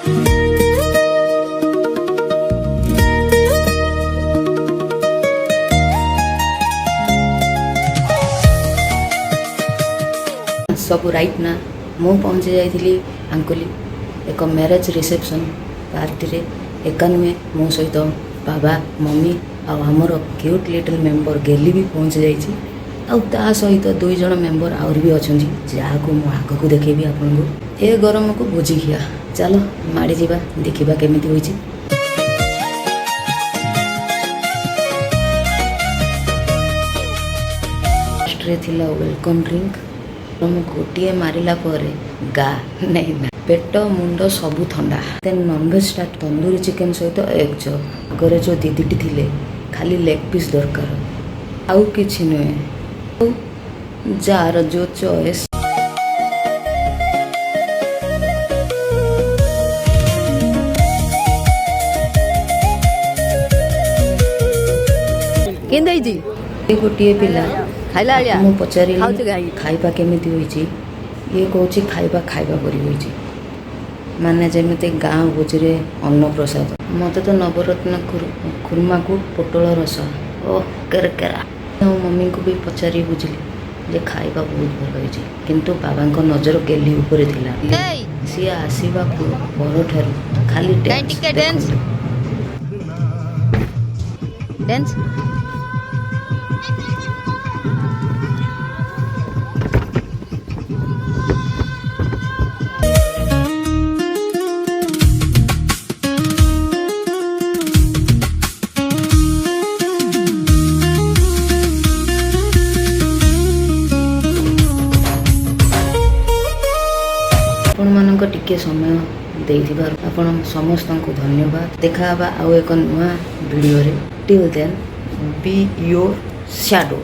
सब राइट ना मु पहुँची जाइली आंकुली एक मैरेज रिसेप्शन पार्टी रे एका नुहे मो सहित बाबा मम्मी आमर क्यूट लिटिल मेंबर गेली भी पहुँची जाइए आ सहित 2 जन मेंबर आउर भी अच्छा जहाँ को मु आग को देखेबी आपन को ए गरम को भोजी खिया चलो माड़ी जीवा देखिबा केमिति होइछि। थिला वेलकम ड्रिंक गोटे मारिला गा नहीं ना पेट मुंड सबू ठंडा देन नॉनवेज स्टार्ट तंदूरी चिकेन सहित एग चॉप आगे जो दीदी थिले खाली लेग पीस दरकार आउ किछि नुहे जार जो चॉइस गोटे पिला मु पचारि खाइबा केमिति होइछि ये कहूँ खाइबा खाइबा परी होइछि माने जेमिति गाँव भोजरे अन्न प्रसाद मत तो नवरत्न खुरमा को पोटल रस ओ केरकेरा मम्मी को भी पचारि बुझिली जे खाइबा बहुत भल होइछि किंतु बाबा को नजर गेली ऊपर थिला सी आसीबा परठारु खाली डांस टिके समय देइथिबार आपण समस्त को धन्यवाद। देखा आउ एक नुआ वीडियो रे till then be your shadow.